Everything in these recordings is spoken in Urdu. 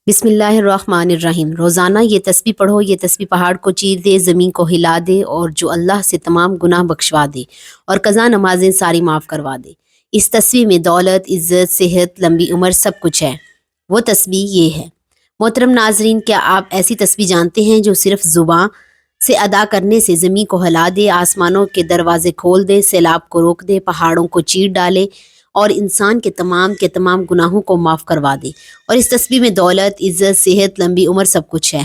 بسم اللہ الرحمن الرحیم۔ روزانہ یہ تسبیح پڑھو، یہ تسبیح پہاڑ کو چیر دے، زمین کو ہلا دے اور جو اللہ سے تمام گناہ بخشوا دے اور قضا نمازیں ساری معاف کروا دے۔ اس تسبیح میں دولت، عزت، صحت، لمبی عمر سب کچھ ہے۔ وہ تسبیح یہ ہے۔ محترم ناظرین، کیا آپ ایسی تسبیح جانتے ہیں جو صرف زباں سے ادا کرنے سے زمین کو ہلا دے، آسمانوں کے دروازے کھول دے، سیلاب کو روک دے، پہاڑوں کو چیر ڈالے اور انسان کے تمام گناہوں کو معاف کروا دے؟ اور اس تسبیح میں دولت، عزت، صحت، لمبی عمر سب کچھ ہے۔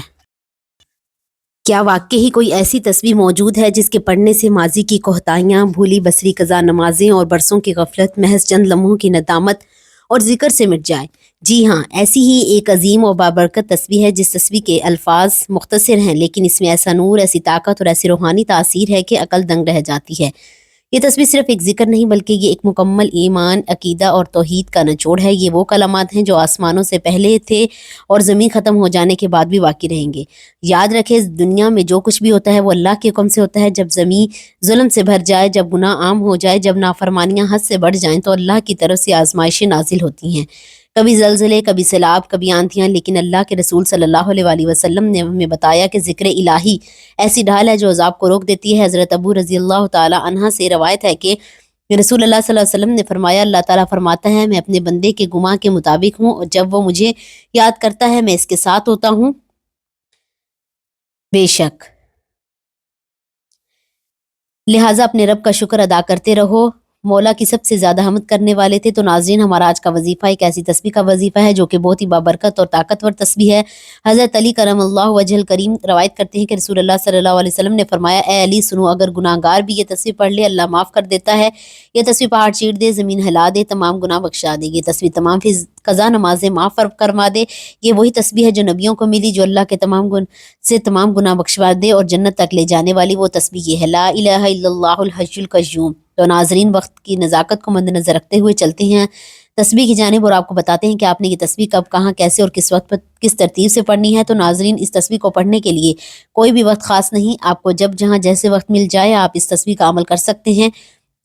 کیا واقعی ہی کوئی ایسی تسبیح موجود ہے جس کے پڑھنے سے ماضی کی کوتاہیاں، بھولی بسری قضا نمازیں اور برسوں کی غفلت محض چند لمحوں کی ندامت اور ذکر سے مٹ جائے؟ جی ہاں، ایسی ہی ایک عظیم اور بابرکت تسبیح ہے جس تسبیح کے الفاظ مختصر ہیں لیکن اس میں ایسا نور، ایسی طاقت اور ایسی روحانی تاثیر ہے کہ عقل دنگ رہ جاتی ہے۔ یہ تسبیح صرف ایک ذکر نہیں بلکہ یہ ایک مکمل ایمان، عقیدہ اور توحید کا نچوڑ ہے۔ یہ وہ کلمات ہیں جو آسمانوں سے پہلے تھے اور زمین ختم ہو جانے کے بعد بھی باقی رہیں گے۔ یاد رکھیں، دنیا میں جو کچھ بھی ہوتا ہے وہ اللہ کے حکم سے ہوتا ہے۔ جب زمین ظلم سے بھر جائے، جب گناہ عام ہو جائے، جب نافرمانیاں حد سے بڑھ جائیں تو اللہ کی طرف سے آزمائشیں نازل ہوتی ہیں، کبھی زلزلے، کبھی سیلاب، کبھی آندھیاں، لیکن اللہ کے رسول صلی اللہ علیہ وآلہ وسلم نے ہمیں بتایا کہ ذکر الہی ایسی ڈھال ہے جو عذاب کو روک دیتی ہے۔ حضرت ابو رضی اللہ تعالی عنہ سے روایت ہے کہ رسول اللہ صلی اللہ علیہ وسلم نے فرمایا، اللہ تعالیٰ فرماتا ہے، میں اپنے بندے کے گماں کے مطابق ہوں اور جب وہ مجھے یاد کرتا ہے میں اس کے ساتھ ہوتا ہوں۔ بے شک لہٰذا اپنے رب کا شکر ادا کرتے رہو۔ مولا کی سب سے زیادہ حمد کرنے والے تھے۔ تو ناظرین، ہمارا آج کا وظیفہ ایک ایسی تسبیح کا وظیفہ ہے جو کہ بہت ہی بابرکت اور طاقتور تسبیح ہے۔ حضرت علی کرم اللہ وجہ الکریم روایت کرتے ہیں کہ رسول اللہ صلی اللہ علیہ وسلم نے فرمایا، اے علی سنو، اگر گناہ گار بھی یہ تسبیح پڑھ لے اللہ معاف کر دیتا ہے۔ یہ تسبیح پہاڑ چیر دے، زمین ہلا دے، تمام گناہ بخشا دے۔ یہ تسبیح تمام قضا نمازیں معاف کروا دے۔ یہ وہی تسبیح ہے جو نبیوں کو ملی، جو اللہ کے تمام گناہ بخشوا دے اور جنت تک لے جانے والی وہ تسبیح یہ ہے، لا الہ الا اللہ الحی القیوم۔ تو ناظرین، وقت کی نزاکت کو مد نظر رکھتے ہوئے چلتے ہیں تسبیح کی جانب اور آپ کو بتاتے ہیں کہ آپ نے یہ تسبیح کب، کہاں، کیسے اور کس وقت پر کس ترتیب سے پڑھنی ہے۔ تو ناظرین، اس تسبیح کو پڑھنے کے لیے کوئی بھی وقت خاص نہیں، آپ کو جب جہاں جیسے وقت مل جائے آپ اس تسبیح کا عمل کر سکتے ہیں۔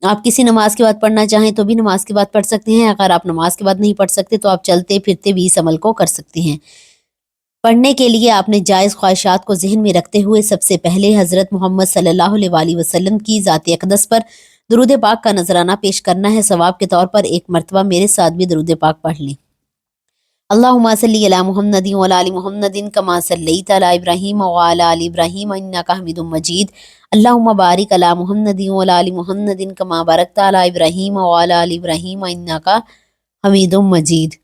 آپ کسی نماز کے بعد پڑھنا چاہیں تو بھی نماز کے بعد پڑھ سکتے ہیں، اگر آپ نماز کے بعد نہیں پڑھ سکتے تو آپ چلتے پھرتے بھی اس عمل کو کر سکتے ہیں۔ پڑھنے کے لیے آپ نے جائز خواہشات کو ذہن میں رکھتے ہوئے سب سے پہلے حضرت محمد صلی اللہ علیہ وآلہ وسلم کی ذات اقدس پر درود پاک کا نذرانہ پیش کرنا ہے۔ ثواب کے طور پر ایک مرتبہ میرے ساتھ بھی درود پاک پڑھ لیں۔ اللہم صلی علی محمد وعلی آل محمد کما صلیت علی ابراہیم وعلی آل ابراہیم انک حمید مجید۔ اللہم بارک علی محمد وعلی آل محمد کما بارکت علی ابراہیم وعلی آل ابراہیم انک حمید مجید۔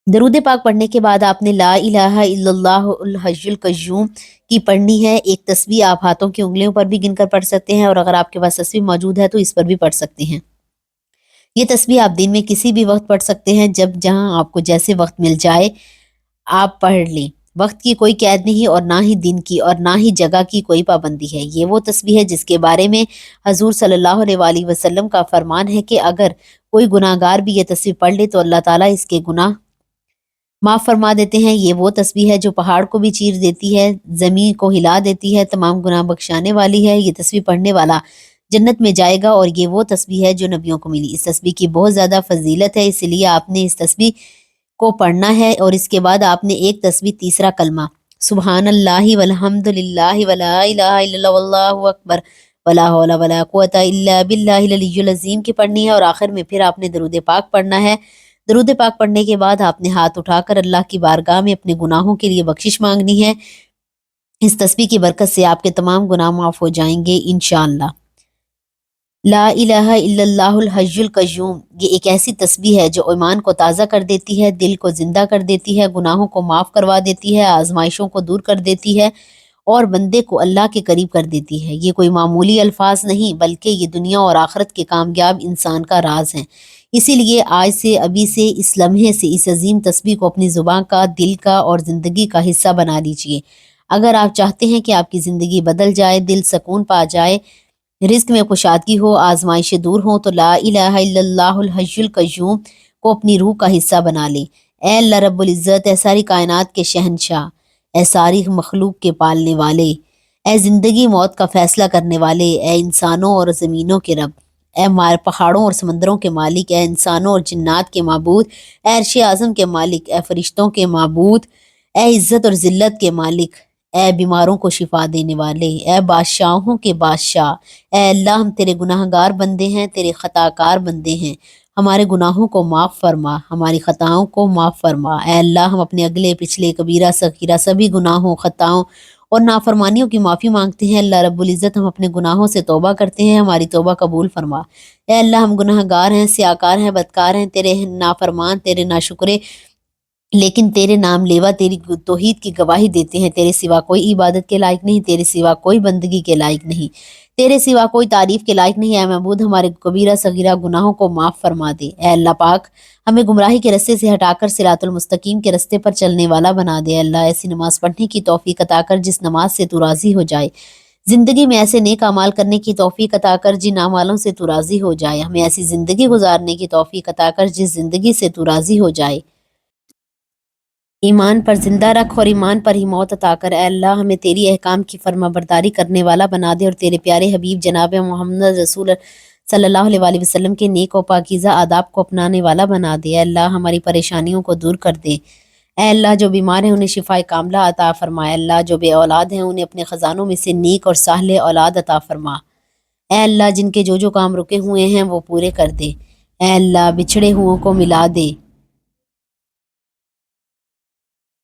درود پاک پڑھنے کے بعد آپ نے لا الہ الا اللہ الحی القیوم کی پڑھنی ہے۔ ایک تسبیح آپ ہاتھوں کی انگلیوں پر بھی گن کر پڑھ سکتے ہیں اور اگر آپ کے پاس تسبیح موجود ہے تو اس پر بھی پڑھ سکتے ہیں۔ یہ تسبیح آپ دن میں کسی بھی وقت پڑھ سکتے ہیں، جب جہاں آپ کو جیسے وقت مل جائے آپ پڑھ لیں۔ وقت کی کوئی قید نہیں اور نہ ہی دن کی اور نہ ہی جگہ کی کوئی پابندی ہے۔ یہ وہ تسبیح ہے جس کے بارے میں حضور صلی اللہ علیہ وآلہ وسلم کا فرمان ہے کہ اگر کوئی گناہ گار بھی یہ تسبیح پڑھ لے تو اللہ تعالیٰ اس کے گناہ معاف فرما دیتے ہیں۔ یہ وہ تسبیح ہے جو پہاڑ کو بھی چیر دیتی ہے، زمین کو ہلا دیتی ہے، تمام گناہ بخشانے والی ہے۔ یہ تسبیح پڑھنے والا جنت میں جائے گا اور یہ وہ تسبیح ہے جو نبیوں کو ملی۔ اس تسبیح کی بہت زیادہ فضیلت ہے، اس لیے آپ نے اس تسبیح کو پڑھنا ہے اور اس کے بعد آپ نے ایک تسبیح تیسرا کلمہ سبحان اللہ والحمد للہ ولا الہ الا اللہ واللہ اکبر ولا حول ولا قوۃ الا باللہ العلی العظیم کی پڑھنی ہے اور آخر میں پھر آپ نے درود پاک پڑھنا ہے۔ درود پاک پڑھنے کے بعد آپ نے ہاتھ اٹھا کر اللہ کی بارگاہ میں اپنے گناہوں کے لیے بخشش مانگنی ہے۔ اس تسبیح کی برکت سے آپ کے تمام گناہ معاف ہو جائیں گے انشاءاللہ۔ لا الہ الا اللہ الحی القیوم یہ ایک ایسی تسبیح ہے جو ایمان کو تازہ کر دیتی ہے، دل کو زندہ کر دیتی ہے، گناہوں کو معاف کروا دیتی ہے، آزمائشوں کو دور کر دیتی ہے اور بندے کو اللہ کے قریب کر دیتی ہے۔ یہ کوئی معمولی الفاظ نہیں بلکہ یہ دنیا اور آخرت کے کامیاب انسان کا راز ہے۔ اسی لیے آج سے، ابھی سے، اس لمحے سے اس عظیم تسبیح کو اپنی زبان کا، دل کا اور زندگی کا حصہ بنا لیجئے۔ اگر آپ چاہتے ہیں کہ آپ کی زندگی بدل جائے، دل سکون پا جائے، رزق میں کشادگی ہو، آزمائشیں دور ہوں، تو لا الہ الا اللہ الحی القیوم کو اپنی روح کا حصہ بنا لیں۔ اے اللہ رب العزت، اے ساری کائنات کے شہنشاہ، اے ساری مخلوق کے پالنے والے، اے زندگی موت کا فیصلہ کرنے والے، اے انسانوں اور زمینوں کے رب، پہاڑوں اور سمندروں کے مالک، اے انسانوں اور جنات کے معبود، اے عرش اعظم کے مالک، اے فرشتوں کے معبود، اے عزت اور ذلت کے مالک، اے بیماروں کو شفا دینے والے، اے بادشاہوں کے بادشاہ، اے اللہ ہم تیرے گناہ گار بندے ہیں، تیرے خطا کار بندے ہیں، ہمارے گناہوں کو معاف فرما، ہماری خطاؤں کو معاف فرما۔ اے اللہ ہم اپنے اگلے پچھلے کبیرہ صغیرہ سبھی گناہوں، خطاؤں اور نافرمانیوں کی معافی مانگتے ہیں۔ اللہ رب العزت ہم اپنے گناہوں سے توبہ کرتے ہیں، ہماری توبہ قبول فرما۔ اے اللہ ہم گناہ گار ہیں، سیاکار ہیں، بدکار ہیں، تیرے نافرمان، تیرے ناشکرے، لیکن تیرے نام لیوا تیری توحید کی گواہی دیتے ہیں۔ تیرے سوا کوئی عبادت کے لائق نہیں، تیرے سوا کوئی بندگی کے لائق نہیں، تیرے سوا کوئی تعریف کے لائق نہیں۔ اے معبود ہمارے کبیرہ صغیرہ گناہوں کو معاف فرما دے۔ اے اللہ پاک ہمیں گمراہی کے رستے سے ہٹا کر صراط المستقیم کے رستے پر چلنے والا بنا دے۔ اے اللہ ایسی نماز پڑھنے کی توفیق عطا کر جس نماز سے تو راضی ہو جائے، زندگی میں ایسے نیک اعمال کرنے کی توفیق عطا کر جن اعمالوں سے تو راضی ہو جائے، ہمیں ایسی زندگی گزارنے کی توفیق عطا کر جس زندگی سے تو راضی ہو جائے، ایمان پر زندہ رکھ اور ایمان پر ہی موت عطا کر۔ اے اللہ ہمیں تیری احکام کی فرما برداری کرنے والا بنا دے اور تیرے پیارے حبیب جناب محمد رسول صلی اللہ علیہ وآلہ وسلم کے نیک و پاکیزہ آداب کو اپنانے والا بنا دے۔ اے اللہ ہماری پریشانیوں کو دور کر دے۔ اے اللہ جو بیمار ہیں انہیں شفائے کاملہ عطا فرما۔ اے اللہ جو بے اولاد ہیں انہیں اپنے خزانوں میں سے نیک اور صالح اولاد عطا فرما۔ اے اللہ جن کے جو کام رکے ہوئے ہیں وہ پورے کر دے۔ اے اللہ بچھڑے ہوئوں کو ملا دے۔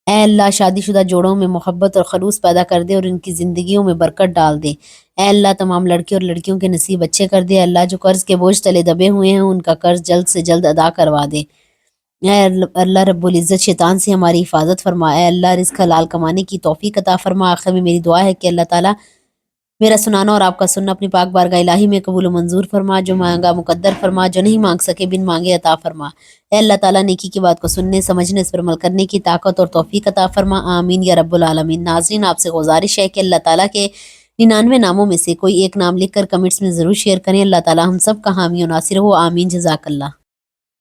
اے اللہ شادی شدہ جوڑوں میں محبت اور خلوص پیدا کر دے اور ان کی زندگیوں میں برکت ڈال دے۔ اے اللہ تمام لڑکے اور لڑکیوں کے نصیب اچھے کر دے۔ اے اللہ جو قرض کے بوجھ تلے دبے ہوئے ہیں ان کا قرض جلد سے جلد ادا کروا دے۔ اے اللہ رب العزت شیطان سے ہماری حفاظت فرما۔ اے اللہ رزق حلال کمانے کی توفیق عطا فرما۔ آخر میں میری دعا ہے کہ اللہ تعالیٰ میرا سنانا اور آپ کا سننا اپنی پاک بارگاہ الہی میں قبول و منظور فرما، جو مانگا مقدر فرما، جو نہیں مانگ سکے بن مانگے عطا فرما۔ اے اللہ تعالیٰ نیکی کی بات کو سننے، سمجھنے، اس پر عمل کرنے کی طاقت اور توفیق عطا فرما، آمین یا رب العالمین۔ ناظرین آپ سے گزارش ہے کہ اللہ تعالیٰ کے 99 ناموں میں سے کوئی ایک نام لکھ کر کمنٹس میں ضرور شیئر کریں۔ اللہ تعالیٰ ہم سب کا حامی و ناصر ہو، آمین، جزاک اللہ۔